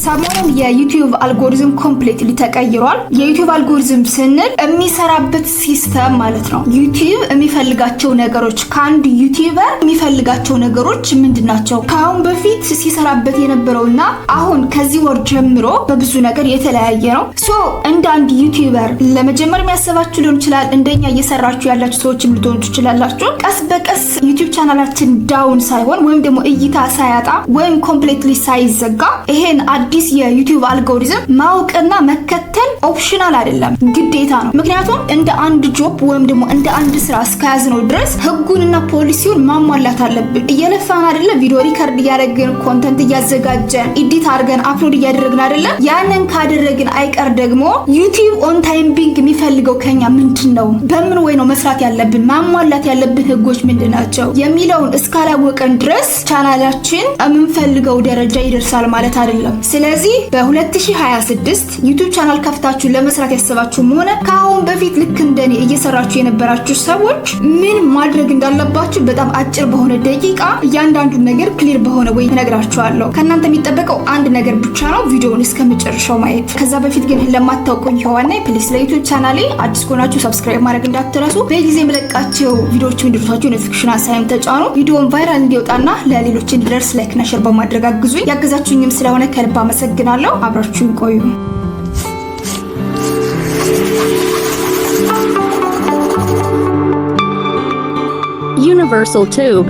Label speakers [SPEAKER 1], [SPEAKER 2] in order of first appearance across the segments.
[SPEAKER 1] ሰሞኑን የዩቲዩብ አልጎሪዝም ኮምፕሊትሊ ተቀይሯል። የዩቲዩብ አልጎሪዝም ስንል የሚሰራበት ሲስተም ማለት ነው። ዩቲዩብ የሚፈልጋቸው ነገሮች ከአንድ ዩቲዩበር የሚፈልጋቸው ነገሮች ምንድናቸው? ከአሁን በፊት ሲሰራበት የነበረውና አሁን ከዚህ ወር ጀምሮ በብዙ ነገር የተለያየ ነው። እንደ አንድ ዩቲዩበር ለመጀመር የሚያሰባችሁ ሊሆን ይችላል። እንደኛ እየሰራችሁ ያላችሁ ሰዎችም ልትሆኑ ትችላላችሁ። ቀስ በቀስ ዩቲዩብ ቻናላችን ዳውን ሳይሆን ወይም ደግሞ እይታ ሳያጣ ወይም ኮምፕሊትሊ ሳይዘጋ ይሄን አዲስ የዩቲዩብ አልጎሪዝም ማወቅና መከተል ኦፕሽናል አይደለም፣ ግዴታ ነው። ምክንያቱም እንደ አንድ ጆብ ወይም ደግሞ እንደ አንድ ስራ እስከያዝነው ድረስ ህጉንና ፖሊሲውን ማሟላት አለብን። እየለፋን አይደለ? ቪዲዮ ሪከርድ እያደረግን ኮንተንት እያዘጋጀን ኤዲት አድርገን አፕሎድ እያደረግን አይደለ? ያንን ካደረግን አይቀር ደግሞ ዩቲዩብ ኦን ታይም ቢንግ የሚፈልገው ከኛ ምንድነው? በምን ወይ ነው መስራት ያለብን? ማሟላት ያለብን ህጎች ምንድናቸው የሚለውን እስካላወቀን ድረስ ቻናላችን የምንፈልገው ደረጃ ይደርሳል ማለት አይደለም። ስለዚህ በ2026 ዩቲዩብ ቻናል ከፍታችሁ ለመስራት ያሰባችሁም ሆነ ከአሁን በፊት ልክ እንደኔ እየሰራችሁ የነበራችሁ ሰዎች ምን ማድረግ እንዳለባችሁ በጣም አጭር በሆነ ደቂቃ እያንዳንዱን ነገር ክሊር በሆነ ወይ እነግራችኋለሁ። ከእናንተ የሚጠበቀው አንድ ነገር ብቻ ነው፣ ቪዲዮውን እስከመጨረሻው ማየት። ከዛ በፊት ግን ለማታውቁኝ ሆነ ፕሊስ ለዩቲዩብ ቻናሌ አዲስ ከሆናችሁ ሰብስክራይብ ማድረግ እንዳትረሱ። በጊዜ የምለቃቸው ቪዲዮዎች እንዲደርሷችሁ ኖቲፊኬሽን አሳይም ተጫኑ። ቪዲዮውን ቫይራል እንዲወጣና ለሌሎች እንዲደርስ ላይክ እና ሼር በማድረግ አግዙኝ። ያገዛችሁኝም ስለሆነ ከልብ አመሰግናለሁ። አብራችሁን ቆዩ።
[SPEAKER 2] Universal Tube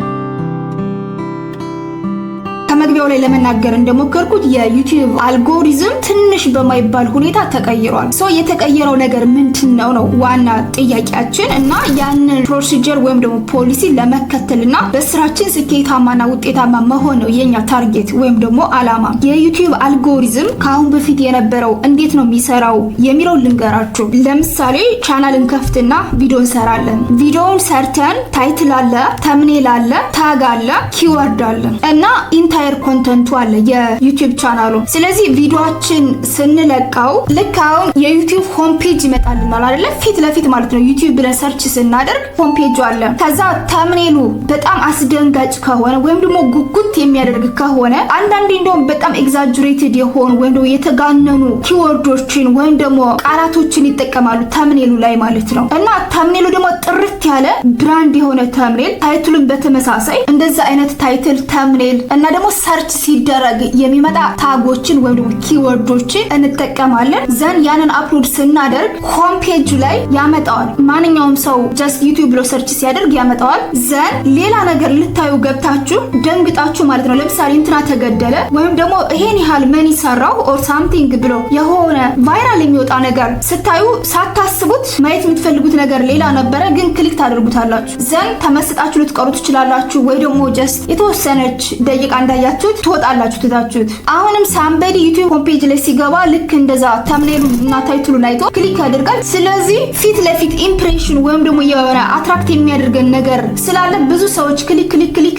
[SPEAKER 1] ከመግቢያው ላይ ለመናገር እንደሞከርኩት የዩቲዩብ አልጎሪዝም ትንሽ በማይባል ሁኔታ ተቀይሯል። የተቀየረው ነገር ምንድነው ነው ዋና ጥያቄያችን እና ያንን ፕሮሲጀር ወይም ደግሞ ፖሊሲ ለመከተልና በስራችን ስኬታማና ውጤታማ መሆን ነው የኛ ታርጌት ወይም ደግሞ አላማ። የዩቲዩብ አልጎሪዝም ከአሁን በፊት የነበረው እንዴት ነው የሚሰራው የሚለው ልንገራችሁ። ለምሳሌ ቻናልን ከፍትና ቪዲዮ እንሰራለን። ቪዲዮውን ሰርተን ታይትል አለ፣ ተምኔል አለ፣ ታግ አለ፣ ኪወርድ አለ እና ኢንታየር ኮንተንቱ አለ የዩቲዩብ ቻናሉ። ስለዚህ ቪዲዮአችን ስንለቀው ልክ አሁን የዩቲዩብ ሆም ፔጅ ይመጣልናል አይደለ? ፊት ለፊት ማለት ነው። ዩቲዩብ ብለን ሰርች ስናደርግ ሆም ፔጁ አለ። ከዛ ተምኔሉ በጣም አስደንጋጭ ከሆነ ወይም ደግሞ ጉጉት የሚያደርግ ከሆነ አንዳንዴ እንደውም በጣም ኤግዛጀሬትድ የሆኑ ወይም ደግሞ የተጋነኑ ኪወርዶችን ወይም ደግሞ ቃላቶችን ይጠቀማሉ ተምኔሉ ላይ ማለት ነው። እና ተምኔሉ ደግሞ ጥርት ያለ ብራንድ የሆነ ተምኔል፣ ታይትሉን በተመሳሳይ እንደዛ አይነት ታይትል ተምኔል እና ደግሞ ሰርች ሲደረግ የሚመጣ ታጎችን ወይም ደግሞ ኪወርዶችን እንጠቀማለን። ዘን ያንን አፕሎድ ስናደርግ ሆም ፔጅ ላይ ያመጣዋል። ማንኛውም ሰው ጀስት ዩቲዩብ ብሎ ሰርች ሲያደርግ ያመጣዋል። ዘን ሌላ ነገር ልታዩ ገብታችሁ ደንግጣችሁ ማለት ነው። ለምሳሌ እንትና ተገደለ ወይም ደግሞ ይሄን ያህል መኒ ሰራው ኦር ሳምቲንግ ብሎ የሆነ ቫይራል የሚወጣ ነገር ስታዩ ሳታስቡት ማየት የምትፈልጉት ነገር ሌላ ነበረ፣ ግን ክሊክ ታደርጉታላችሁ። ዘን ተመስጣችሁ ልትቀሩ ትችላላችሁ ወይ ደግሞ ጀስት የተወሰነች ደቂቃ እንዳያችሁት ትወጣላችሁ ትታችሁት። አሁንም ሳምበዲ ዩቲዩብ ሆም ፔጅ ላይ ሲገባ ልክ እንደዛ ተምኔሉ እና ታይትሉን አይቶ ክሊክ ያደርጋል። ስለዚህ ፊት ለፊት ኢምፕሬሽን ወይም ደግሞ የሆነ አትራክት የሚያደርገን ነገር ስላለ ብዙ ሰዎች ክሊክ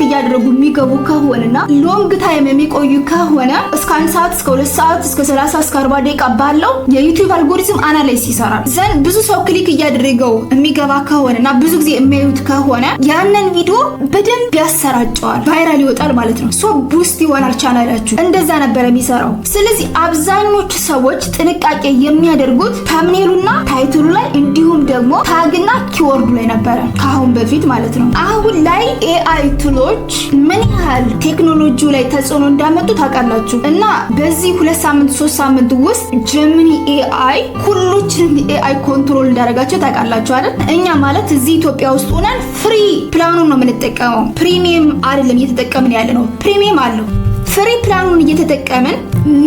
[SPEAKER 1] እያደረጉ የሚገቡ ከሆነና ሎንግ ታይም የሚቆዩ ከሆነ እስከ 1 ሰዓት እስከ 2 ሰዓት እስከ 30 እስከ 40 ደቂቃ ባለው የዩቲዩብ አልጎሪዝም አናላይዝ ይሰራል። ዘን ብዙ ሰው ክሊክ እያደረገው የሚገባ ከሆነና ብዙ ጊዜ የሚያዩት ከሆነ ያንን ቪዲዮ በደንብ ያሰራጨዋል፣ ቫይራል ይወጣል ማለት ነው። ቡስት ይሆናል ቻናላችሁ። እንደዛ ነበር የሚሰራው። ስለዚህ አብዛኞቹ ሰዎች ጥንቃቄ የሚያደርጉት ተምኔሉና ታይትሉ ላይ እንዲሁም ደግሞ ታግና ኪወርዱ ላይ ነበረ ከአሁን በፊት ማለት ነው። አሁን ላይ ኤአይ ቱሎች ምን ያህል ቴክኖሎጂው ላይ ተጽዕኖ እንዳመጡ ታውቃላችሁ። እና በዚህ 2 ሳምንት 3 ሳምንት ውስጥ ጀሚኒ ኤአይ ሁሉንም ኤአይ ኮንትሮል እንዳደረጋቸው ታውቃላችሁ አይደል? እኛ ማለት እዚህ ኢትዮጵያ ውስጥ ሆነን ፍሪ ፕላኑን ነው የምንጠቀመው። ፕሪሚየም አይደለም እየተጠቀምን ያለ ነው። ፕሪሚየም አለው። ፍሪ ፕላኑን እየተጠቀምን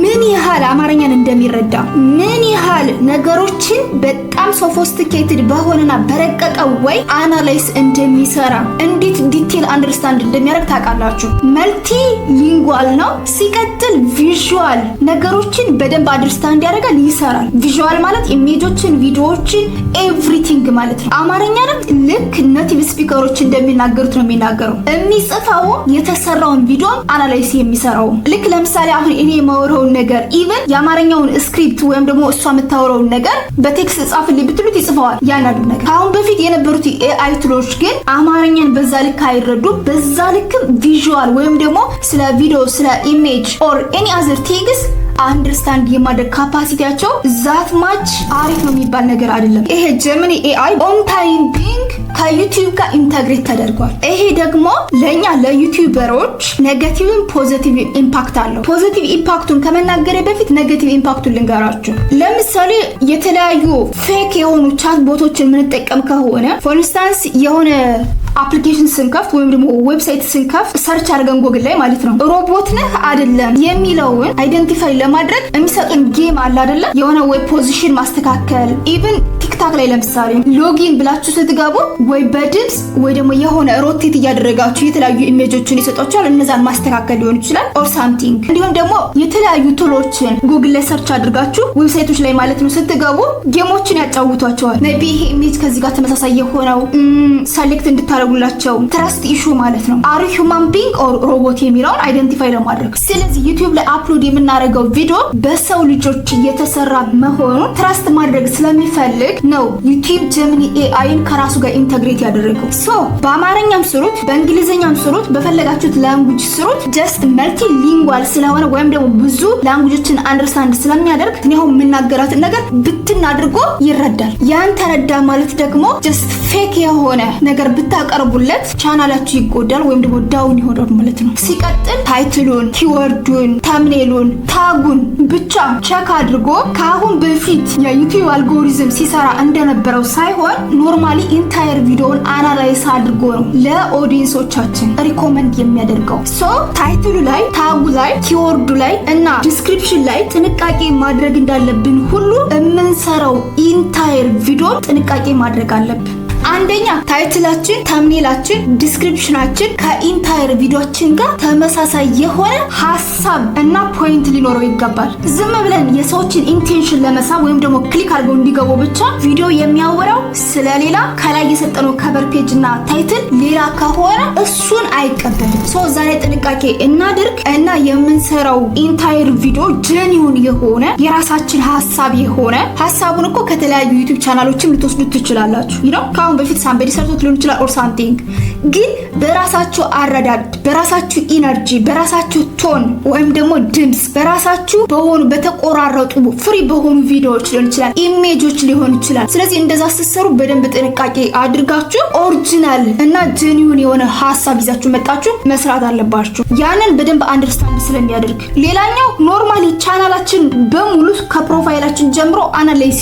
[SPEAKER 1] ምን ያህል አማርኛን እንደሚረዳ ምን ያህል ነገሮችን በጣም ሶፊስቲኬትድ በሆነና በረቀቀ ወይ አናላይዝ እንደሚሰራ እንዴት ዲቴል አንደርስታንድ እንደሚያደርግ ታውቃላችሁ። መልቲ ሊንጓል ነው። ሲቀጥል ቪዥዋል ነገሮችን በደንብ አንደርስታንድ ያደርጋል፣ ይሰራል። ቪዥዋል ማለት ኢሜጆችን፣ ቪዲዮዎችን ኤቭሪቲንግ ማለት ነው። አማርኛንም ልክ ኔቲቭ ስፒከሮች እንደሚናገሩት ነው የሚናገረው። የሚጽፈው የተሰራውን ቪዲዮ አናላይዝ የሚሰራው ልክ ለምሳሌ አሁን እኔ የማወራውን ነገር ኢቭን የአማርኛውን ስክሪፕት ወይም ደግሞ እሷ የምታወራውን ነገር በቴክስት ጻፍልኝ ብትሉት ይጽፈዋል ያንዳንዱ ነገር። አሁን በፊት የነበሩት ኤአይ ቱሎች ግን አማርኛን በዛ ልክ አይረዱም። በዛ ልክ ቪዥዋል ወይም ደግሞ ስለ ቪዲዮ ስለ ኢሜጅ ኦር ኤኒ አዘር ቴክስት አንደርስታንድ የማድረግ ካፓሲቲያቸው ዛት ማች አሪፍ ነው የሚባል ነገር አይደለም። ይሄ ጀሚኒ ኤአይ ኦን ታይም ቢንግ ከዩቲዩብ ጋር ኢንተግሬት ተደርጓል። ይሄ ደግሞ ለኛ ለዩቲዩበሮች ኔጌቲቭን ፖዚቲቭ ኢምፓክት አለው። ፖዚቲቭ ኢምፓክቱን ከመናገሬ በፊት ኔጌቲቭ ኢምፓክቱን ልንገራችሁ። ለምሳሌ የተለያዩ ፌክ የሆኑ ቻት ቦቶችን የምንጠቀም ከሆነ ፎር ኢንስታንስ የሆነ አፕሊኬሽን ስንከፍት ወይም ደግሞ ዌብሳይት ስንከፍት ሰርች አድርገን ጎግል ላይ ማለት ነው ሮቦት ነህ አይደለም የሚለውን አይደንቲፋይ ለማድረግ የሚሰጡን ጌም አለ አይደለ? የሆነ ዌብ ፖዚሽን ማስተካከል። ኢቭን ቲክታክ ላይ ለምሳሌ ሎጊን ብላችሁ ስትገቡ ወይ በድምጽ ወይ ደግሞ የሆነ ሮቴት እያደረጋችሁ የተለያዩ ኢሜጆችን ይሰጧችኋል። እነዛን ማስተካከል ሊሆን ይችላል ኦር ሳምቲንግ። እንዲሁም ደግሞ የተለያዩ ቱሎችን ጉግል ላይ ሰርች አድርጋችሁ ዌብሳይቶች ላይ ማለት ነው ስትገቡ ጌሞችን ያጫውቷቸዋል። ሜቢ ይሄ ኢሜጅ ከዚህ ጋር ተመሳሳይ የሆነው ሰሌክት እንድታደርጉላቸው ትረስት ኢሹ ማለት ነው አር ሂውማን ቢንግ ኦር ሮቦት የሚለውን አይደንቲፋይ ለማድረግ። ስለዚህ ዩቲዩብ ላይ አፕሎድ የምናደርገው ቪዲዮ በሰው ልጆች እየተሰራ መሆኑን ትረስት ማድረግ ስለሚፈልግ ነው ዩቲዩብ ጀሚኒ ኤአይን ከራሱ ጋር ኢንተግሬት ያደረገው። ሶ በአማርኛም ስሩት በእንግሊዝኛም ስሩት በፈለጋችሁት ላንጉጅ ስሩት ጀስት መልቲ ሊንጓል ስለሆነ ወይም ደግሞ ብዙ ላንጉጆችን አንደርስታንድ ስለሚያደርግ እኔው የምናገራትን ነገር ብትን አድርጎ ይረዳል። ያን ተረዳ ማለት ደግሞ ጀስት ፌክ የሆነ ነገር ብታቀርቡለት ቻናላችሁ ይጎዳል ወይም ደግሞ ዳውን ይሆናል ማለት ነው። ሲቀጥል ታይትሉን፣ ኪወርዱን፣ ተምኔሉን፣ ታጉን ብቻ ቼክ አድርጎ ከአሁን በፊት የዩቲዩብ አልጎሪዝም ሲሰራ እንደነበረው ሳይሆን ኖርማሊ ኢንታየር ቪዲዮውን አናላይዝ አድርጎ ነው ለኦዲየንሶቻችን ሪኮመንድ የሚያደርገው። ሶ ታይትሉ ላይ፣ ታጉ ላይ፣ ኪወርዱ ላይ እና ዲስክሪፕሽን ላይ ጥንቃቄ ማድረግ እንዳለብን ሁሉ የምንሰራው ኢንታየር ቪዲዮ ጥንቃቄ ማድረግ አለብን። አንደኛ ታይትላችን፣ ተምኔላችን፣ ዲስክሪፕሽናችን ከኢንታየር ቪዲዮችን ጋር ተመሳሳይ የሆነ ሀሳብ እና ፖይንት ሊኖረው ይገባል። ዝም ብለን የሰዎችን ኢንቴንሽን ለመሳብ ወይም ደግሞ ክሊክ አድርገው እንዲገቡ ብቻ ቪዲዮ የሚያወራው ስለሌላ ከላይ የሰጠነው ከቨር ፔጅ እና ታይትል ሌላ ከሆነ እሱን አይቀበልም። ሶ ዛሬ ጥንቃቄ እናድርግ እና የምንሰራው ኢንታየር ቪዲዮ ጀኒውን የሆነ የራሳችን ሀሳብ የሆነ ሀሳቡን እኮ ከተለያዩ ዩቲዩብ ቻናሎችም ልትወስዱት ትችላላችሁ ነው በፊት ሳምበዲ ሰርቶት ሊሆን ይችላል ኦር ሳምቲንግ። ግን በራሳችሁ አረዳድ፣ በራሳችሁ ኢነርጂ፣ በራሳችሁ ቶን ወይም ደግሞ ድምጽ በራሳችሁ በሆኑ በተቆራረጡ ፍሪ በሆኑ ቪዲዮዎች ሊሆን ይችላል፣ ኢሜጆች ሊሆን ይችላል። ስለዚህ እንደዛ ስትሰሩ በደንብ ጥንቃቄ አድርጋችሁ ኦሪጂናል እና ጄኒዩን የሆነ ሀሳብ ይዛችሁ መጣችሁ መስራት አለባችሁ። ያንን በደንብ አንደርስታንድ ስለሚያደርግ። ሌላኛው ኖርማሊ ቻናላችን በሙሉ ከፕሮፋይላችን ጀምሮ አናላይዝ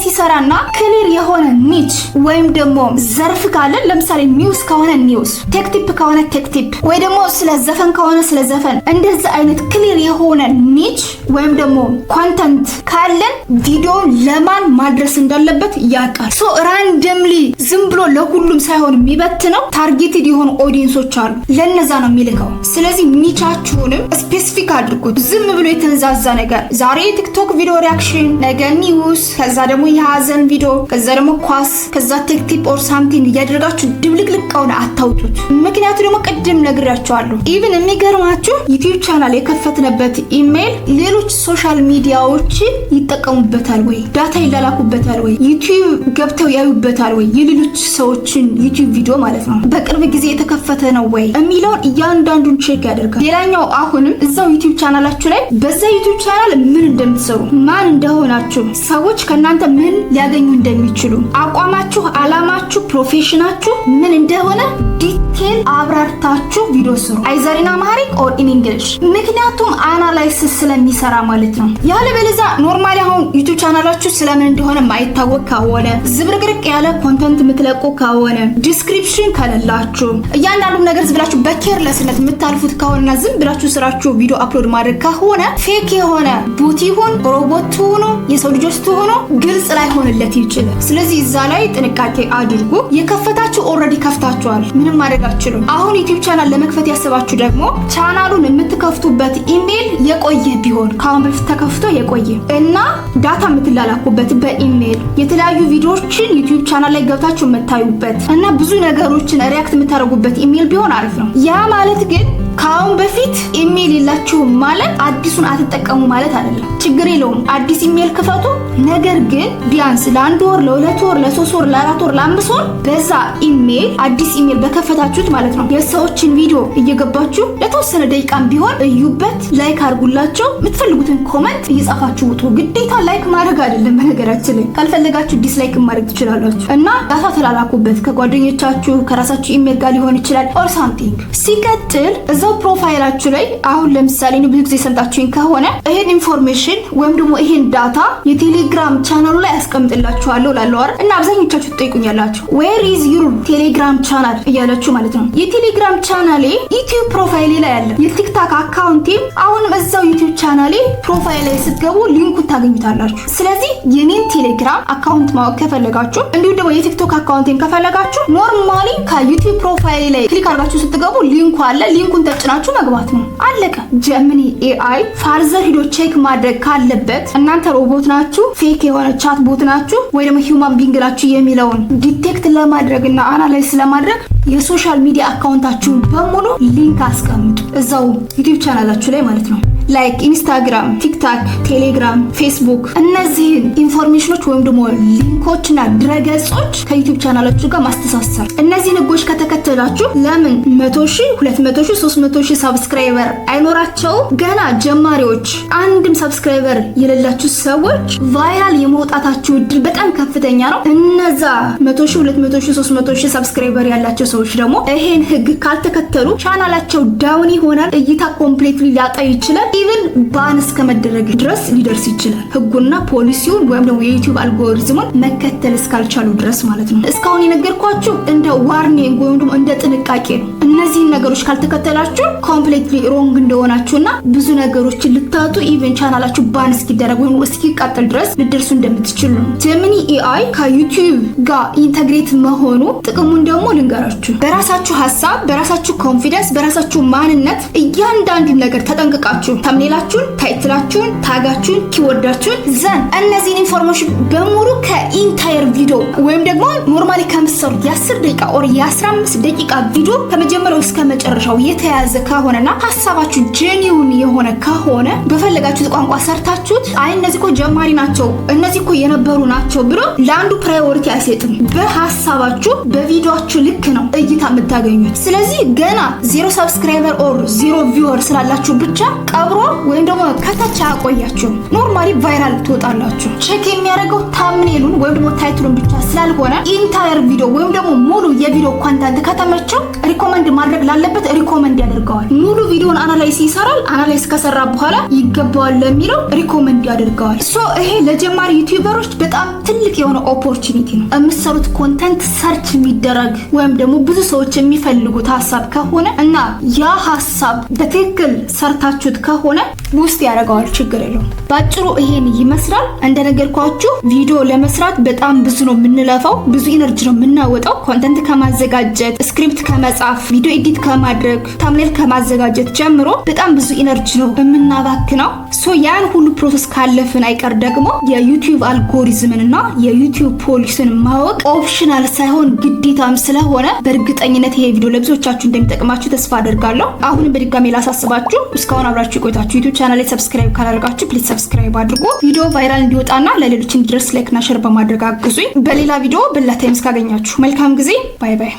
[SPEAKER 1] ይሰራና ክሊር የሆነ ኒች ወይም ደግሞ ዘርፍ ካለ ለምሳሌ ኒውስ ከሆነ ኒውስ፣ ቴክቲፕ ከሆነ ቴክቲፕ ወይ ደግሞ ስለ ዘፈን ከሆነ ስለ ዘፈን እንደዚህ አይነት ክሊር የሆነ ኒች ወይም ደግሞ ኮንተንት ካለን ቪዲዮ ለማን ማድረስ እንዳለበት ያውቃል። ሶ ራንደምሊ ዝም ብሎ ለሁሉም ሳይሆን የሚበትነው ታርጌትድ የሆኑ ኦዲየንሶች አሉ፣ ለነዛ ነው የሚልከው። ስለዚህ ኒቻችሁንም ስፔሲፊክ አድርጉት። ዝም ብሎ የተንዛዛ ነገር ዛሬ ቲክቶክ ቪዲዮ ሪአክሽን፣ ነገ ኒውስ፣ ከዛ ደግሞ የሀዘን ቪዲዮ፣ ከዛ ደግሞ ኳስ፣ ከዛ ቴክቲፕ ኦር ሳምቲንግ እያደረጋችሁ ድብልቅልቃውን አታውጡት። ምክንያቱ ደግሞ ቅድም ነግራችኋለሁ። ኢቭን የሚገርማችሁ ዩቲዩብ ቻናል የከፈትንበት ኢሜይል ሌሎች ሶሻል ሚዲያዎች ይጠቀሙበታል ወይ፣ ዳታ ይላላኩበታል ወይ፣ ዩቲዩብ ገብተው ያዩበታል ወይ፣ የሌሎች ሰዎችን ዩቲዩብ ቪዲዮ ማለት ነው በቅርብ ጊዜ የተከፈተ ነው ወይ የሚለውን እያንዳንዱን ቼክ ያደርጋል። ሌላኛው አሁንም እዛው ዩቲዩብ ቻናላችሁ ላይ በዛ ዩቲዩብ ቻናል ምን እንደምትሰሩ፣ ማን እንደሆናችሁ፣ ሰዎች ከእናንተ ምን ሊያገኙ እንደሚችሉ፣ አቋማችሁ፣ አላማችሁ፣ ፕሮፌሽናችሁ ምን እንደሆነ ዲቴል አብራርታችሁ ቪዲዮ ስሩ። አይዘር ኢን አማሪክ ኦር ኢን እንግሊሽ። ምክንያቱም አናላይሲስ ስለሚሰራ ማለት ነው። ያለበለዚያ ኖርማሊ አሁን ዩቲዩብ ቻናላችሁ ስለምን እንደሆነ ማይታወቅ ከሆነ፣ ዝብርቅርቅ ያለ ኮንተንት የምትለቁ ከሆነ፣ ዲስክሪፕሽን ከሌላችሁ፣ እያንዳንዱ ነገር ዝም ብላችሁ በኬርለስነት የምታልፉት ከሆነና ዝም ብላችሁ ስራችሁ ቪዲዮ አፕሎድ ማድረግ ከሆነ ፌክ የሆነ ቦት ይሁን ሮቦት ሆኖ የሰው ልጆች ሆኖ ግልጽ ላይ ሆነለት ይችላል። ስለዚህ እዛ ላይ ጥንቃቄ አድርጉ። የከፈታችሁ ኦልሬዲ ከፍታችኋል፣ ምንም ማድረግ አትችሉም። አሁን ዩቲዩብ ቻናል ለመክፈት ያሰባችሁ ደግሞ ቻናሉን የምትከፍቱበት ኢሜል የቆየ ቢሆን ከአሁን በፊት ተከፍቶ የቆየ እና ዳታ የምትላላኩበት በኢሜል የተለያዩ ቪዲዮዎችን ዩቲዩብ ቻናል ላይ ገብታችሁ የምታዩበት እና ብዙ ነገሮችን ሪያክት የምታደርጉበት ኢሜል ቢሆን አሪፍ ነው። ያ ማለት ግን ካሁን በፊት ኢሜል የላችሁ ማለት አዲሱን አትጠቀሙ ማለት አይደለም። ችግር የለውም አዲስ ኢሜል ክፈቱ። ነገር ግን ቢያንስ ለአንድ ወር፣ ለሁለት ወር፣ ለሶስት ወር፣ ለአራት ወር፣ ለአምስት ወር በዛ ኢሜል አዲስ ኢሜል በከፈታችሁት ማለት ነው የሰዎችን ቪዲዮ እየገባችሁ ለተወሰነ ደቂቃም ቢሆን እዩበት፣ ላይክ አድርጉላቸው፣ የምትፈልጉትን ኮሜንት እየጻፋችሁ ውጡ። ግዴታ ላይክ ማድረግ አይደለም። በነገራችን ላይ ካልፈለጋችሁ ዲስላይክ ማድረግ ትችላላችሁ እና ዳታ ተላላኩበት ከጓደኞቻችሁ ከራሳችሁ ኢሜል ጋር ሊሆን ይችላል ኦር ሳምቲንግ። ሲቀጥል እዛው ፕሮፋይላችሁ ላይ አሁን ለምሳሌ ብዙ ጊዜ ሰምታችሁኝ ከሆነ ይሄን ኢንፎርሜሽን ወይም ደግሞ ይሄን ዳታ የቴሌግራም ቻናሉ ላይ አስቀምጥላችኋለሁ ላለው አይደል እና አብዛኞቻችሁ ትጠይቁኛላችሁ ዌር ኢዝ ዩር ቴሌግራም ቻናል እያላችሁ ማለት ነው። የቴሌግራም ቻናሌ ዩቲዩብ ፕሮፋይሌ ላይ አለ። የቲክታክ አካውንቴ አሁንም እዛው ዩቲዩብ ቻናሌ ፕሮፋይል ላይ ስትገቡ ሊንኩን ታገኙታላችሁ። ስለዚህ የኔን ቴሌግራም አካውንት ማወቅ ከፈለጋችሁ እንዲሁም ደግሞ የቲክቶክ አካውንቴን ከፈለጋችሁ ኖርማሊ ከዩቲዩብ ፕሮፋይል ላይ ክሊክ አድርጋችሁ ስትገቡ ሊንኩ አለ። ሊንኩን ተጭናችሁ መግባት ነው። አለቀ። ጀሚኒ ኤአይ ፋርዘር ሂዶ ቼክ ማድረግ ካለበት እናንተ ሮቦት ናችሁ፣ ፌክ የሆነ ቻት ቦት ናችሁ ወይ ደግሞ ሂውማን ቢንግ ናችሁ የሚለውን ዲቴክት ለማድረግና አናላይዝ ለማድረግ የሶሻል ሚዲያ አካውንታችሁን በሙሉ ሊንክ አስቀምጡ እዛው ዩቲዩብ ቻናላችሁ ላይ ማለት ነው። ላይክ ኢንስታግራም፣ ቲክታክ፣ ቴሌግራም፣ ፌስቡክ እነዚህን ኢንፎርሜሽኖች ወይም ደግሞ ሊንኮችና ድረገጾች ከዩቲዩብ ቻናላችሁ ጋር ማስተሳሰር። እነዚህን ህጎች ከተከተላችሁ ለምን 100,000 200,000 300,000 ሰብስክራይበር አይኖራቸውም? ገና ጀማሪዎች አንድም ሰብስክራይበር የሌላችሁ ሰዎች ቫይራል የመውጣታችሁ እድል በጣም ከፍተኛ ነው። እነዛ 100,000 200,000 300,000 ሰብስክራይበር ያላቸው ሰዎች ደግሞ ይሄን ህግ ካልተከተሉ ቻናላቸው ዳውን ይሆናል። እይታ ኮምፕሊትሊ ሊያጣ ይችላል። ኢቭን ባን እስከመደረግ ድረስ ሊደርስ ይችላል። ህጉና ፖሊሲውን ወይም ደግሞ የዩቲዩብ አልጎሪዝሙን መከተል እስካልቻሉ ድረስ ማለት ነው። እስካሁን የነገርኳችሁ እንደ ዋርኒንግ ወይም ደግሞ እንደ ጥንቃቄ ነው። እነዚህን ነገሮች ካልተከተላችሁ ኮምፕሊትሊ ሮንግ እንደሆናችሁና ብዙ ነገሮችን ልታጡ ኢቭን ቻናላችሁ ባን እስኪደረግ ወይም እስኪቃጠል ድረስ ልደርሱ እንደምትችሉ ነው። ጀሚኒ ኤአይ ከዩቲዩብ ጋር ኢንተግሬት መሆኑ ጥቅሙን ደግሞ ልንገራችሁ። በራሳችሁ ሀሳብ፣ በራሳችሁ ኮንፊደንስ፣ በራሳችሁ ማንነት እያንዳንዱን ነገር ተጠንቅቃችሁ ተምኔላችሁን፣ ታይትላችሁን፣ ታጋችሁን፣ ኪወርዳችሁን ዘን እነዚህን ኢንፎርሜሽን በሙሉ ከኢንታየር ቪዲዮ ወይም ደግሞ ኖርማሊ ከምትሰሩት የ10 ደቂቃ ኦር የ15 ደቂቃ ቪዲዮ ከመጀመሪያው እስከ መጨረሻው የተያዘ ከሆነና ሀሳባችሁ ጄኒውን የሆነ ከሆነ በፈለጋችሁት ቋንቋ ሰርታችሁት አይ እነዚህ እኮ ጀማሪ ናቸው እነዚህ እኮ የነበሩ ናቸው ብሎ ለአንዱ ፕራዮሪቲ አይሰጥም። በሀሳባችሁ በቪዲዮአችሁ ልክ ነው እይታ የምታገኙት። ስለዚህ ገና 0 ሰብስክራይበር ኦር 0 ቪወር ስላላችሁ ብቻ ቀብሮ ወይም ደግሞ ከታች አቆያችሁ ኖርማሊ ቫይራል ትወጣላችሁ። ቼክ የሚያደርገው ታምኔሉን ወይም ደግሞ ታይትሉን ብቻ ስላልሆነ ኢንታየር ቪዲዮ ወይም ደግሞ ሙሉ የቪዲዮ ኮንተንት ከተመቸው ሪኮመንድ ማድረግ ላለበት ሪኮመንድ ያደርገዋል። ሙሉ ቪዲዮን አናላይዝ ይሰራል። አናላይዝ ከሰራ በኋላ ይገባዋል ለሚለው ሪኮመንድ ያደርገዋል። ሶ ይሄ ለጀማሪ ዩቲዩበሮች በጣም ትልቅ የሆነ ኦፖርቹኒቲ ነው። የምትሰሩት ኮንተንት ሰርች የሚደረግ ወይም ደግሞ ብዙ ሰዎች የሚፈልጉት ሀሳብ ከሆነ እና ያ ሀሳብ በትክክል ሰርታችሁት ከሆነ ውስጥ ያደርገዋል። ችግር የለውም። ባጭሩ ይሄን ይመስላል። እንደነገርኳችሁ ቪዲዮ ለመስራት በጣም ብዙ ነው የምንለፋው፣ ብዙ ኢነርጂ ነው የምናወጣው። ኮንተንት ከማዘጋጀት፣ ስክሪፕት ከመጻፍ፣ ቪዲዮ ኤዲት ከማድረግ፣ ታምኔል ከማዘጋጀት ጀምሮ በጣም ብዙ ኢነርጂ ነው የምናባክነው። ሶ ያን ሁሉ ፕሮሰስ ካለፍን አይቀር ደግሞ የዩቲዩብ አልጎሪዝምን እና የዩቲዩብ ፖሊሲን ማወቅ ኦፕሽናል ሳይሆን ግዴታም ስለሆነ በእርግጠኝነት ይሄ ቪዲዮ ለብዙዎቻችሁ እንደሚጠቅማችሁ ተስፋ አደርጋለሁ። አሁንም በድጋሚ ላሳስባችሁ እስካሁን አብራችሁ ቆይታችሁ ዩቲዩብ ቻናል ላይ ሰብስክራይብ ካላደረጋችሁ ፕሊዝ ሰብስክራይብ አድርጉ። ቪዲዮ ቫይራል እንዲወጣና ለሌሎች እንዲደርስ ላይክ እና ሼር በማድረግ አግዙኝ። በሌላ ቪዲዮ በሌላ ታይም እስካገኛችሁ መልካም ጊዜ። ባይ ባይ።